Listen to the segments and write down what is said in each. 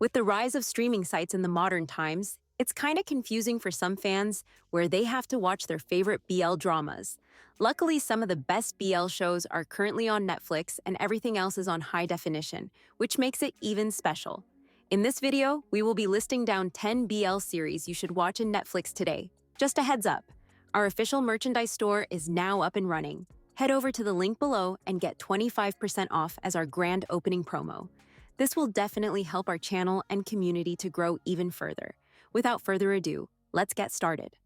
With the rise of streaming sites in the modern times, it's kinda confusing for some fans where they have to watch their favorite BL dramas. Luckily, some of the best BL shows are currently on Netflix and everything else is on high definition, which makes it even special. In this video, we will be listing down 10 BL series you should watch in Netflix today. Just a heads up, our official merchandise store is now up and running. Head over to the link below and get 25% off as our grand opening promo. This will definitely help our channel and community to grow even further. Without further ado, let's get started.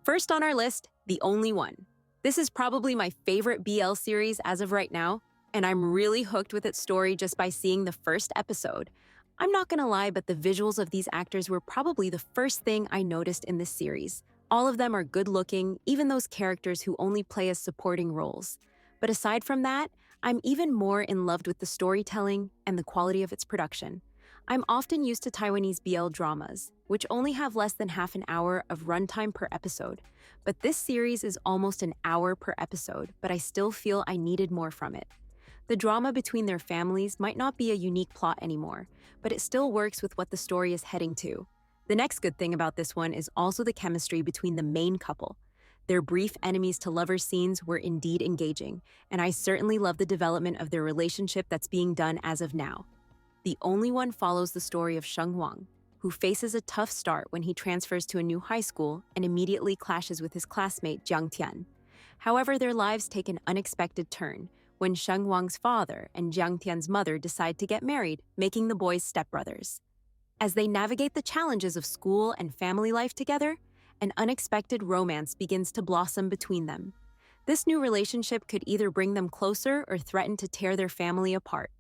First on our list, The Only One. This is probably my favorite BL series as of right now, and I'm really hooked with its story just by seeing the first episode. I'm not gonna lie, but the visuals of these actors were probably the first thing I noticed in this series. All of them are good-looking, even those characters who only play as supporting roles. But aside from that, I'm even more in love with the storytelling and the quality of its production. I'm often used to Taiwanese BL dramas, which only have less than half an hour of runtime per episode. But this series is almost an hour per episode, but I still feel I needed more from it. The drama between their families might not be a unique plot anymore, but it still works with what the story is heading to. The next good thing about this one is also the chemistry between the main couple. Their brief enemies to lovers scenes were indeed engaging, and I certainly love the development of their relationship that's being done as of now. The Only One follows the story of Sheng Wang, who faces a tough start when he transfers to a new high school and immediately clashes with his classmate Jiang Tian. However, their lives take an unexpected turn when Sheng Wang's father and Jiang Tian's mother decide to get married, making the boys stepbrothers. As they navigate the challenges of school and family life together, an unexpected romance begins to blossom between them. This new relationship could either bring them closer or threaten to tear their family apart.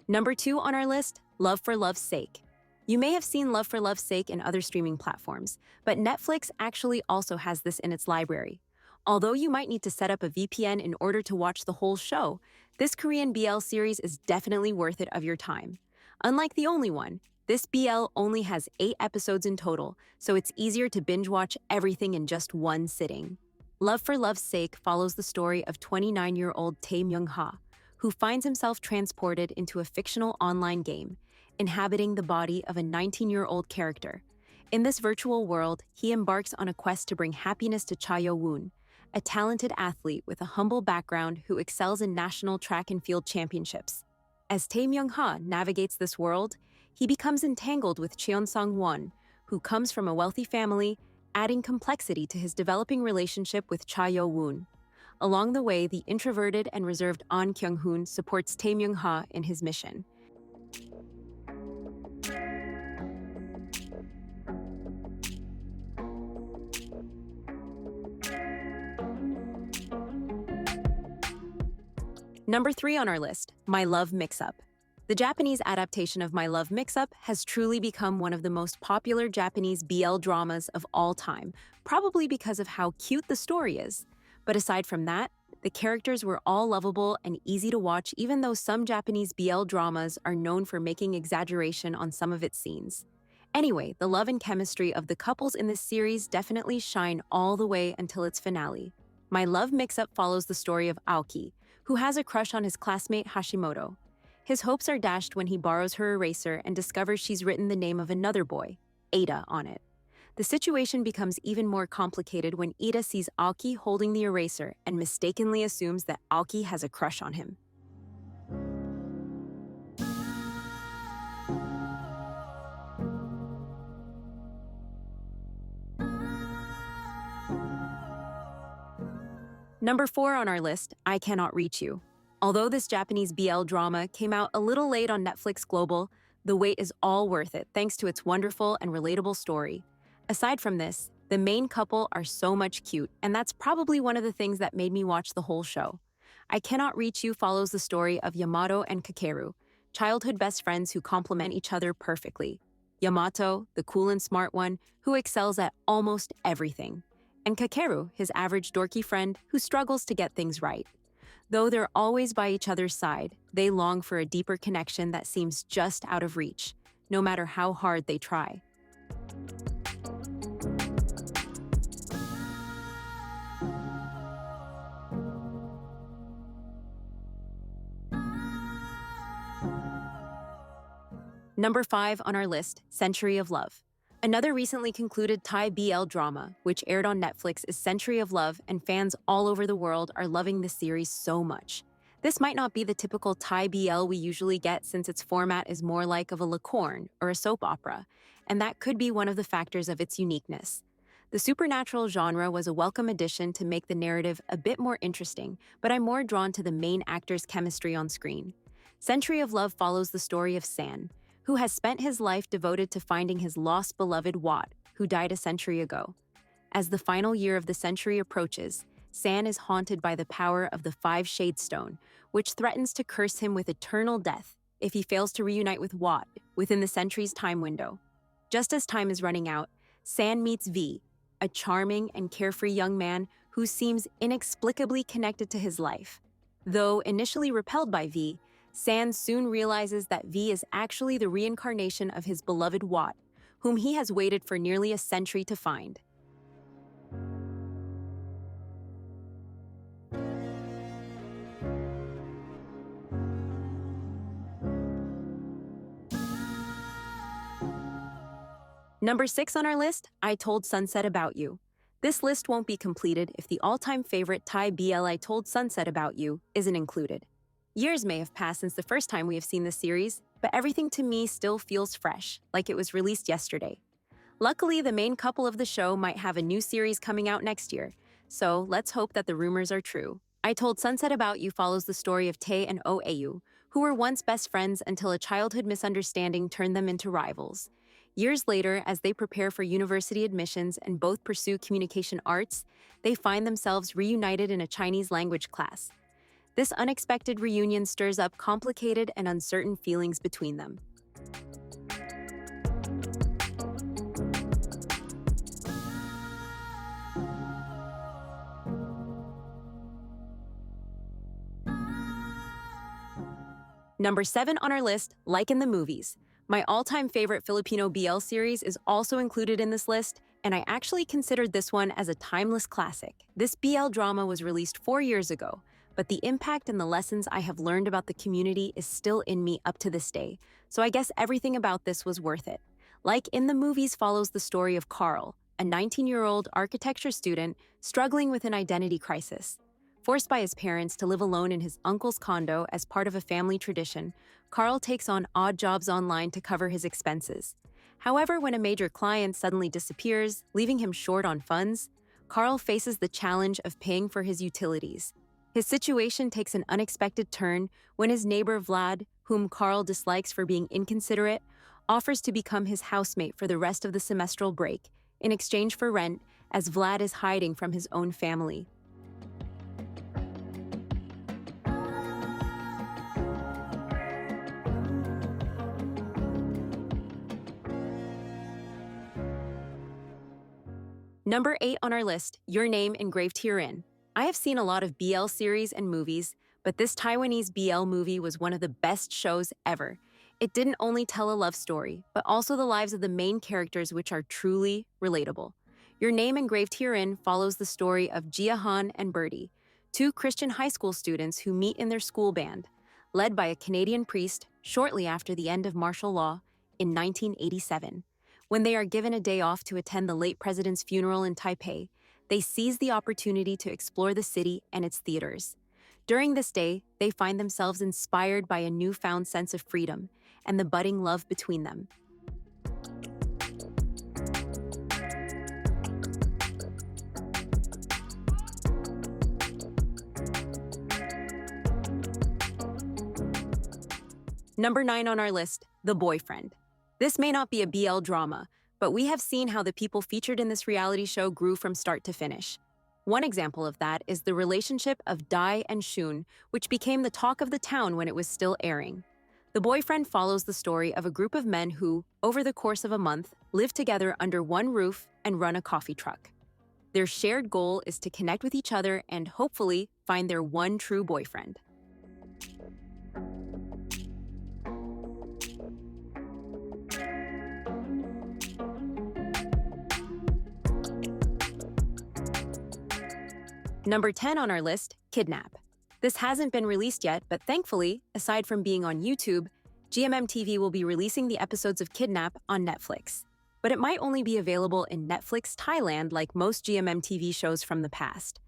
Number 2 on our list, Love for Love's Sake. You may have seen Love for Love's Sake in other streaming platforms, but Netflix actually also has this in its library. Although you might need to set up a VPN in order to watch the whole show, this Korean BL series is definitely worth it of your time. Unlike The Only One, this BL only has 8 episodes in total, so it's easier to binge watch everything in just one sitting. Love for Love's Sake follows the story of 29-year-old Tae Myung-ha, who finds himself transported into a fictional online game, inhabiting the body of a 19-year-old character. In this virtual world, he embarks on a quest to bring happiness to Cha Yo-woon, a talented athlete with a humble background who excels in national track and field championships. As Tae Myung-ha navigates this world, he becomes entangled with Cheon Sang-won, who comes from a wealthy family, adding complexity to his developing relationship with Cha Yo-woon. Along the way, the introverted and reserved An Kyung-hoon supports Tae Myung-ha in his mission. Number 3 on our list, My Love Mix-Up. The Japanese adaptation of My Love Mix-Up has truly become one of the most popular Japanese BL dramas of all time, probably because of how cute the story is. But aside from that, the characters were all lovable and easy to watch, even though some Japanese BL dramas are known for making exaggeration on some of its scenes. Anyway, the love and chemistry of the couples in this series definitely shine all the way until its finale. My Love Mix-Up follows the story of Aoki, who has a crush on his classmate Hashimoto. His hopes are dashed when he borrows her eraser and discovers she's written the name of another boy, Ada, on it. The situation becomes even more complicated when Ida sees Aoki holding the eraser and mistakenly assumes that Aoki has a crush on him. Number 4 on our list, I Cannot Reach You. Although this Japanese BL drama came out a little late on Netflix Global, the wait is all worth it thanks to its wonderful and relatable story. Aside from this, the main couple are so much cute, and that's probably one of the things that made me watch the whole show. I Cannot Reach You follows the story of Yamato and Kakeru, childhood best friends who complement each other perfectly. Yamato, the cool and smart one, who excels at almost everything, and Kakeru, his average dorky friend who struggles to get things right. Though they're always by each other's side, they long for a deeper connection that seems just out of reach, no matter how hard they try. Number 5 on our list, Century of Love. Another recently concluded Thai BL drama, which aired on Netflix, is Century of Love, and fans all over the world are loving the series so much. This might not be the typical Thai BL we usually get since its format is more like of a licorne or a soap opera, and that could be one of the factors of its uniqueness. The supernatural genre was a welcome addition to make the narrative a bit more interesting, but I'm more drawn to the main actor's chemistry on screen. Century of Love follows the story of San, who has spent his life devoted to finding his lost beloved Watt, who died a century ago. As the final year of the century approaches, San is haunted by the power of the Five Shade Stone, which threatens to curse him with eternal death if he fails to reunite with Watt within the century's time window. Just as time is running out, San meets V, a charming and carefree young man who seems inexplicably connected to his life. Though initially repelled by V, San soon realizes that V is actually the reincarnation of his beloved Watt, whom he has waited for nearly a century to find. Number 6 on our list, I Told Sunset About You. This list won't be completed if the all-time favorite Thai BL I Told Sunset About You isn't included. Years may have passed since the first time we have seen this series, but everything to me still feels fresh, like it was released yesterday. Luckily, the main couple of the show might have a new series coming out next year, so let's hope that the rumors are true. I Told Sunset About You follows the story of Tae and Oh Ayu, who were once best friends until a childhood misunderstanding turned them into rivals. Years later, as they prepare for university admissions and both pursue communication arts, they find themselves reunited in a Chinese language class. This unexpected reunion stirs up complicated and uncertain feelings between them. Number 7 on our list, Like in the Movies. My all-time favorite Filipino BL series is also included in this list, and I actually considered this one as a timeless classic. This BL drama was released 4 years ago, but the impact and the lessons I have learned about the community is still in me up to this day, so I guess everything about this was worth it. Like in the Movies follows the story of Carl, a 19-year-old architecture student struggling with an identity crisis. Forced by his parents to live alone in his uncle's condo as part of a family tradition, Carl takes on odd jobs online to cover his expenses. However, when a major client suddenly disappears, leaving him short on funds, Carl faces the challenge of paying for his utilities. His situation takes an unexpected turn when his neighbor Vlad, whom Carl dislikes for being inconsiderate, offers to become his housemate for the rest of the semestral break, in exchange for rent, as Vlad is hiding from his own family. Number 8 on our list, Your Name Engraved Herein. I have seen a lot of BL series and movies, but this Taiwanese BL movie was one of the best shows ever. It didn't only tell a love story, but also the lives of the main characters, which are truly relatable. Your Name Engraved Herein follows the story of Jiahan and Birdie, two Christian high school students who meet in their school band, led by a Canadian priest shortly after the end of martial law in 1987. When they are given a day off to attend the late president's funeral in Taipei, they seize the opportunity to explore the city and its theaters. During this day, they find themselves inspired by a newfound sense of freedom and the budding love between them. Number 9 on our list, The Boyfriend. This may not be a BL drama, but we have seen how the people featured in this reality show grew from start to finish. One example of that is the relationship of Dai and Shun, which became the talk of the town when it was still airing. The Boyfriend follows the story of a group of men who, over the course of a month, live together under one roof and run a coffee truck. Their shared goal is to connect with each other and, hopefully, find their one true boyfriend. Number 10 on our list, Kidnap. This hasn't been released yet, but thankfully, aside from being on YouTube, GMM TV will be releasing the episodes of Kidnap on Netflix. But it might only be available in Netflix Thailand like most GMM TV shows from the past.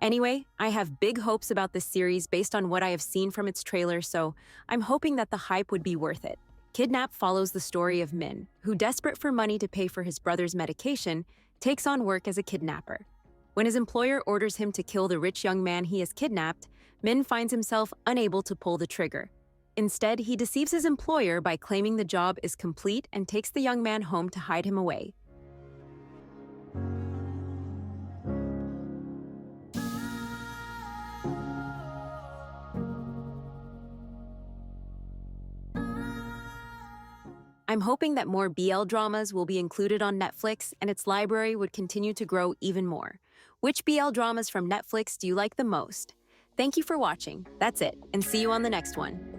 Anyway, I have big hopes about this series based on what I have seen from its trailer, so I'm hoping that the hype would be worth it. Kidnap follows the story of Min, who, desperate for money to pay for his brother's medication, takes on work as a kidnapper. When his employer orders him to kill the rich young man he has kidnapped, Min finds himself unable to pull the trigger. Instead, he deceives his employer by claiming the job is complete and takes the young man home to hide him away. I'm hoping that more BL dramas will be included on Netflix and its library would continue to grow even more. Which BL dramas from Netflix do you like the most? Thank you for watching. That's it, and see you on the next one.